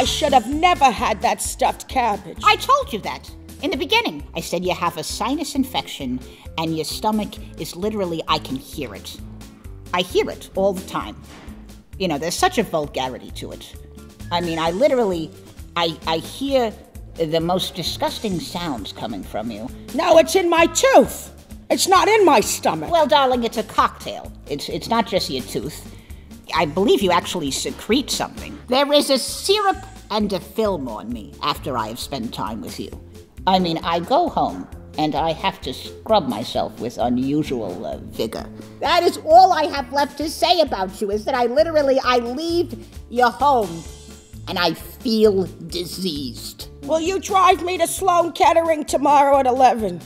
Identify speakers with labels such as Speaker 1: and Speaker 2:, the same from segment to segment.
Speaker 1: should have never had that stuffed cabbage.
Speaker 2: I told you that in the beginning. I said you have a sinus infection and your stomach is literally, I can hear it. I hear it all the time. You know, there's such a vulgarity to it. I mean, I hear the most disgusting sounds coming from you.
Speaker 1: No, it's in my tooth. It's not in my stomach.
Speaker 2: Well, darling, it's a cocktail. It's not just your tooth. I believe you actually secrete something. There is a syrup and a film on me after I have spent time with you. I mean, I go home and I have to scrub myself with unusual vigor. That is all I have left to say about you, is that I leave your home and I feel diseased.
Speaker 1: Will you drive me to Sloan Kettering tomorrow at 11?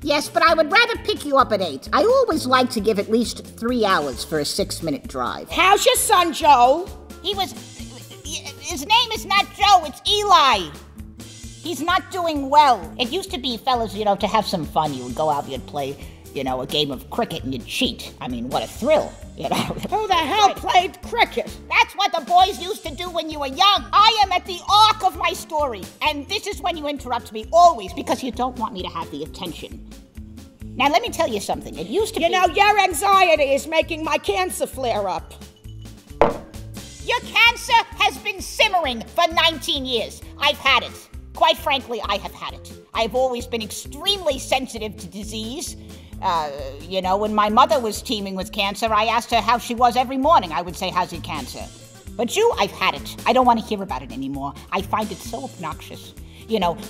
Speaker 2: Yes, but I would rather pick you up at 8. I always like to give at least 3 hours for a 6-minute drive.
Speaker 1: How's your son, Joe?
Speaker 2: His name is not Joe, it's Eli. He's not doing well. It used to be, fellas, to have some fun. You would go out and you'd play, a game of cricket and you'd cheat. I mean, what a thrill,
Speaker 1: Who the hell played cricket?
Speaker 2: That's what the boys used to do when you were young. I am at the arc of my story, and this is when you interrupt me always, because you don't want me to have the attention. Now, let me tell you something. It used to be...
Speaker 1: your anxiety is making my cancer flare up.
Speaker 2: Your cancer has been simmering for 19 years. I've had it. Quite frankly, I have had it. I've always been extremely sensitive to disease. When my mother was teeming with cancer, I asked her how she was every morning. I would say, how's your cancer? But I've had it. I don't want to hear about it anymore. I find it so obnoxious.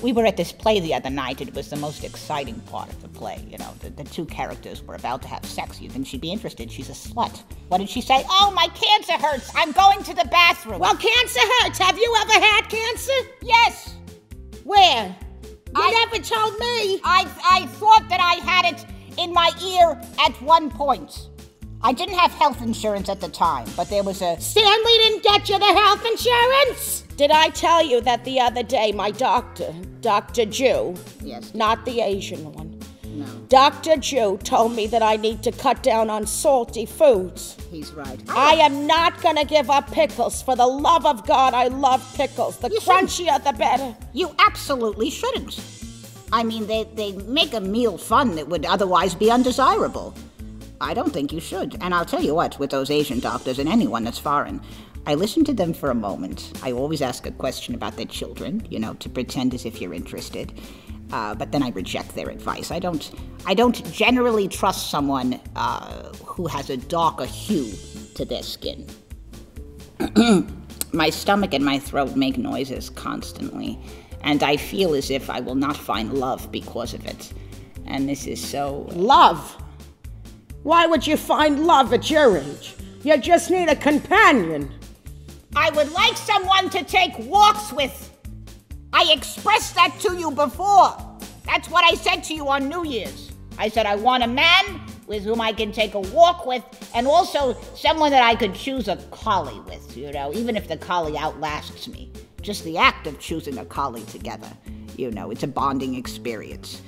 Speaker 2: We were at this play the other night. It was the most exciting part of the play. The two characters were about to have sex. You think she'd be interested? She's a slut. What did she say? Oh, my cancer hurts. I'm going to the bathroom.
Speaker 1: Well, cancer hurts. Have you ever had cancer?
Speaker 2: Yes.
Speaker 1: Where? You never told me.
Speaker 2: I thought that I had it in my ear at one point. I didn't have health insurance at the time, but there was a...
Speaker 1: Stanley didn't get you the health insurance? Did I tell you that the other day my doctor, Dr. Jew,
Speaker 2: yes,
Speaker 1: not the Asian one,
Speaker 2: no,
Speaker 1: Dr. Jew told me that I need to cut down on salty foods.
Speaker 2: He's right.
Speaker 1: I am not going to give up pickles. For the love of God, I love pickles. The crunchier, the better.
Speaker 2: You absolutely shouldn't. I mean, they make a meal fun that would otherwise be undesirable. I don't think you should. And I'll tell you what, with those Asian doctors and anyone that's foreign, I listen to them for a moment. I always ask a question about their children, to pretend as if you're interested. But then I reject their advice. I don't generally trust someone who has a darker hue to their skin. My stomach and my throat make noises constantly, and I feel as if I will not find love because of it. And this is so...
Speaker 1: Love? Why would you find love at your age? You just need a companion.
Speaker 2: I would like someone to take walks with. I expressed that to you before. That's what I said to you on New Year's. I said I want a man with whom I can take a walk with, and also someone that I could choose a collie with, even if the collie outlasts me. Just the act of choosing a collie together, it's a bonding experience.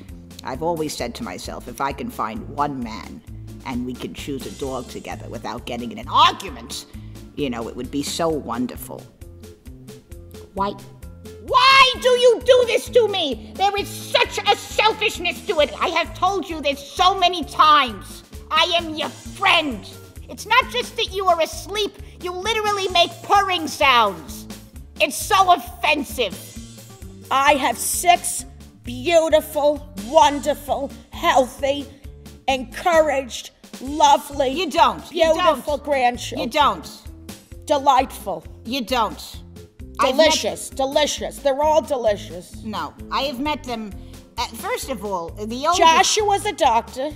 Speaker 2: I've always said to myself, if I can find one man and we could choose a dog together without getting in an argument, it would be so wonderful. Why do you do this to me? There is such a selfishness to it. I have told you this so many times. I am your friend. It's not just that you are asleep. You literally make purring sounds. It's so offensive.
Speaker 1: I have 6 beautiful, wonderful, healthy, encouraged, lovely,
Speaker 2: You don't.
Speaker 1: beautiful grandchildren.
Speaker 2: You don't.
Speaker 1: Delightful.
Speaker 2: You don't.
Speaker 1: Delicious. They're all delicious.
Speaker 2: No, I have met them. First of all, the oldest...
Speaker 1: Joshua's a doctor.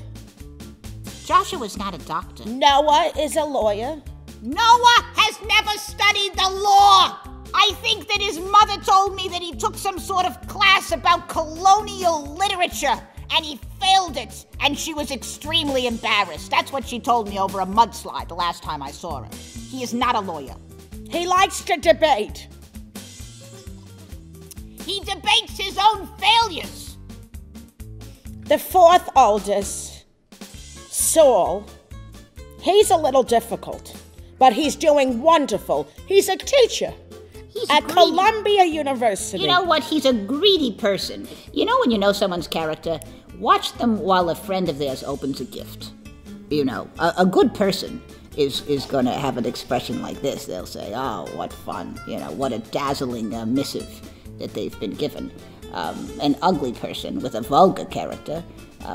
Speaker 2: Joshua's not a doctor.
Speaker 1: Noah is a lawyer.
Speaker 2: Noah has never studied the law. I think that his mother told me that he took some sort of class about colonial literature, and he failed it, and she was extremely embarrassed. That's what she told me over a mudslide the last time I saw her. He is not a lawyer.
Speaker 1: He likes to debate.
Speaker 2: He debates his own failures.
Speaker 1: The 4th oldest, Saul, he's a little difficult, but he's doing wonderful. He's a teacher.
Speaker 2: He he's
Speaker 1: At
Speaker 2: greedy.
Speaker 1: Columbia University.
Speaker 2: You know what? He's a greedy person. You know when you know someone's character, watch them while a friend of theirs opens a gift. You know, a good person is going to have an expression like this. They'll say, oh, what fun. You know, what a dazzling missive that they've been given. An ugly person with a vulgar character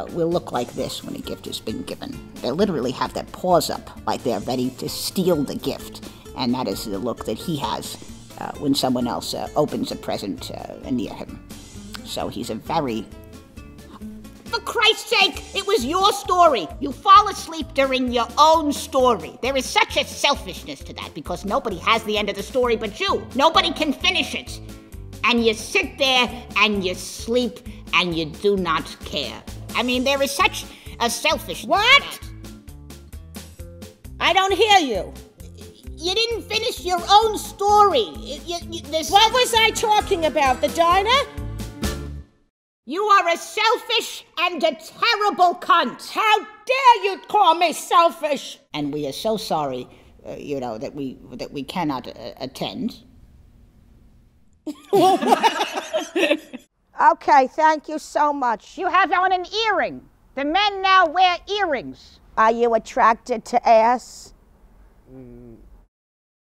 Speaker 2: will look like this when a gift has been given. They literally have their paws up like they're ready to steal the gift. And that is the look that he has when someone else opens a present near him. So he's a very... For Christ's sake, it was your story. You fall asleep during your own story. There is such a selfishness to that because nobody has the end of the story but you. Nobody can finish it. And you sit there and you sleep and you do not care. I mean, there is such a selfishness.
Speaker 1: What? I don't hear you.
Speaker 2: You didn't finish your own story.
Speaker 1: What was I talking about? The diner?
Speaker 2: You are a selfish and a terrible cunt.
Speaker 1: How dare you call me selfish?
Speaker 2: And we are so sorry, that we cannot attend.
Speaker 1: Okay, thank you so much.
Speaker 2: You have on an earring. The men now wear earrings.
Speaker 1: Are you attracted to ass?